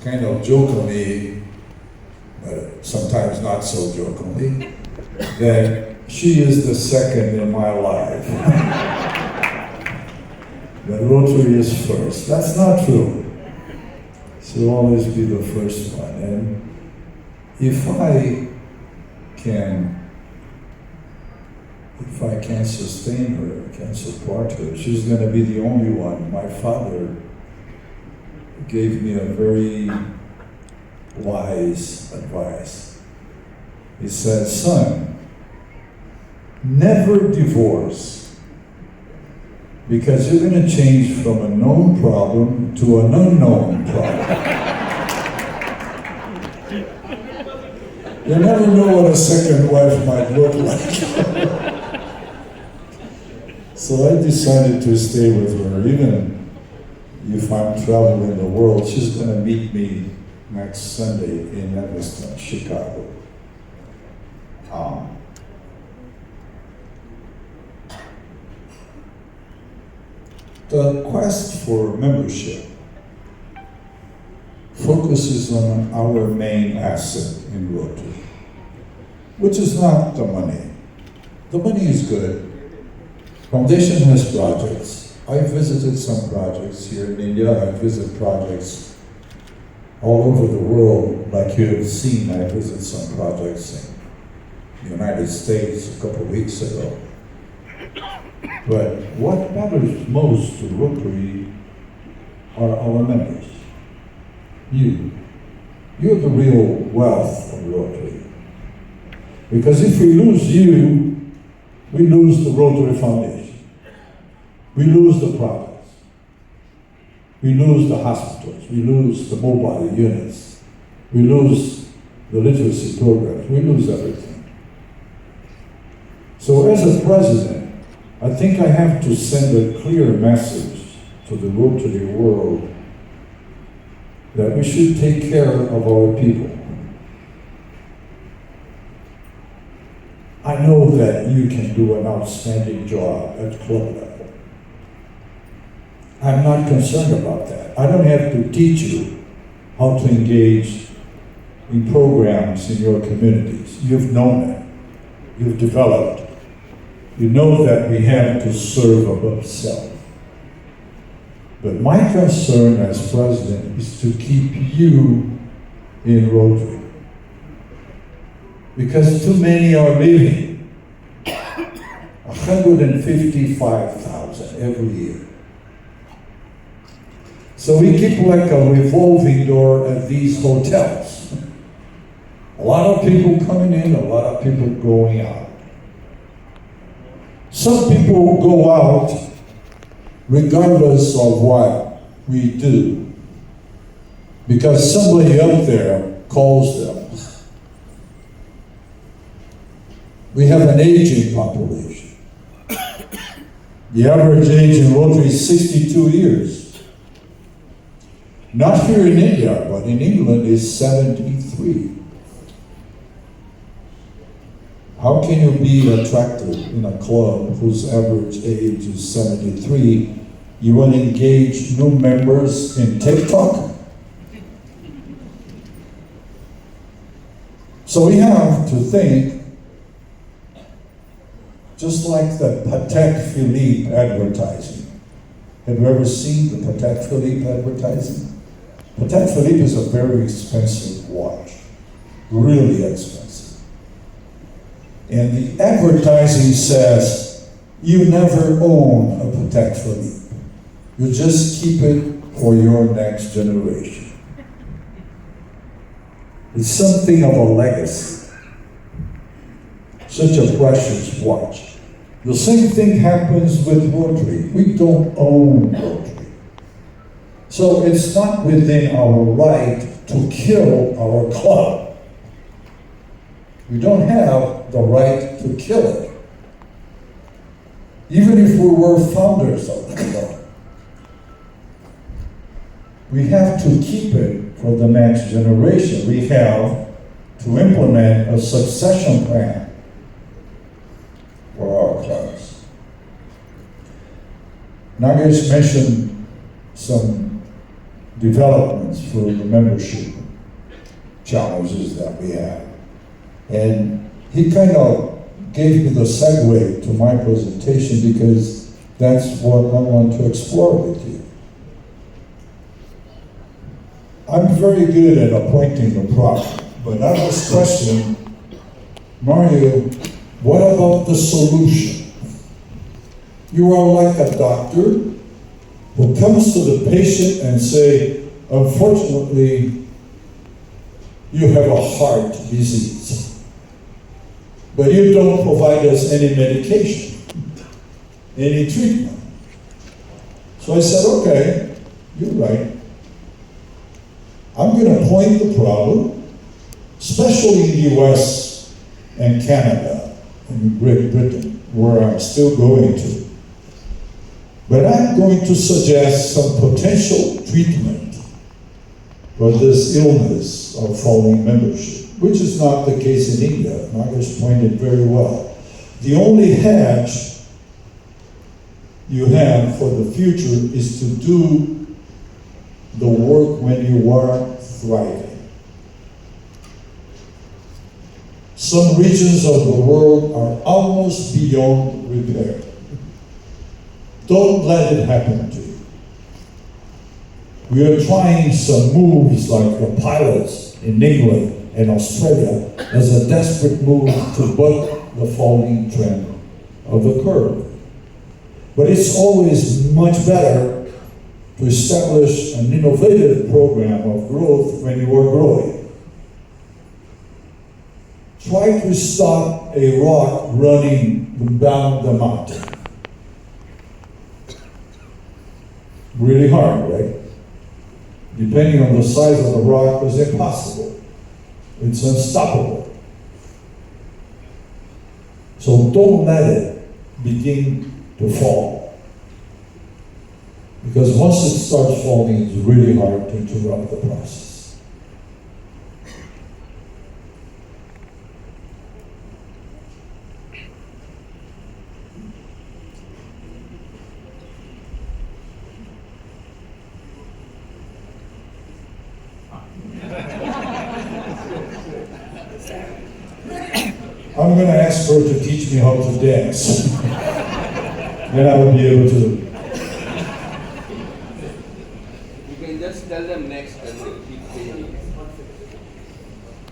kind of jokingly, but sometimes not so jokingly, that she is the second in my life. The Rotary is first. That's not true. She'll always be the first one. And if I can sustain her, can support her, she's going to be the only one. My father gave me a very wise advice. He said, son, never divorce, because you're going to change from a known problem to an unknown problem. You never know what a second wife might look like. So I decided to stay with her, even if I'm traveling the world. She's going to meet me next Sunday in Evanston, Chicago. The quest for membership focuses on our main asset in Rotary, which is not the money. The money is good. Foundation has projects. I visited some projects here in India. I visit projects all over the world. Like you have seen, I visited some projects in the United States a couple of weeks ago. But what matters most to Rotary are our members. You're the real wealth of Rotary. Because if we lose you, we lose the Rotary Foundation. We lose the products. We lose the hospitals. We lose the mobile units. We lose the literacy programs. We lose everything. So as a president, I think I have to send a clear message to the Rotary world that we should take care of our people. I know that you can do an outstanding job at club level. I'm not concerned about that. I don't have to teach you how to engage in programs in your communities. You've known it. You've developed. You know that we have to serve above self. But my concern as president is to keep you in Rotary. Because too many are leaving. 155,000 every year. So we keep like a revolving door at these hotels. A lot of people coming in, a lot of people going out. Some people go out regardless of what we do, because somebody up there calls them. We have an aging population. The average age in Rotary is 62 years. Not here in India, but in England is 73. How can you be attractive in a club whose average age is 73? You want to engage new members in TikTok? So we have to think, just like the Patek Philippe advertising. Have you ever seen the Patek Philippe advertising? Patek Philippe is a very expensive watch, really expensive. And the advertising says, you never own a Patek Philippe. You just keep it for your next generation. It's something of a legacy. Such a precious watch. The same thing happens with Rotary. We don't own Rotary. So it's not within our right to kill our club. We don't have the right to kill it. Even if we were founders of the club. We have to keep it for the next generation. We have to implement a succession plan for our clubs. Nagesh mentioned some developments for the membership challenges that we have. And he kind of gave me the segue to my presentation because that's what I want to explore with you. I'm very good at appointing the problem, but I was questioning, Mario, what about the solution? You are like a doctor who comes to the patient and say, unfortunately, you have a heart disease, but you don't provide us any medication, any treatment. So I said, okay, you're right. I'm going to point the problem, especially in the US and Canada and Great Britain, where I'm still going to. But I'm going to suggest some potential treatment for this illness of falling membership, which is not the case in India. Margaret pointed very well. The only hedge you have for the future is to do the work when you are thriving. Some regions of the world are almost beyond repair. Don't let it happen to you. We are trying some moves like the pilots in England and Australia as a desperate move to buck the falling trend of the curve. But it's always much better to establish an innovative program of growth when you are growing. Try to stop a rock running down the mountain. Really hard, right? Depending on the size of the rock, it's impossible. It's unstoppable. So don't let it begin to fall. Because once it starts falling, it's really hard to interrupt the process. I'm going to ask her to teach me how to dance. Then I will be able to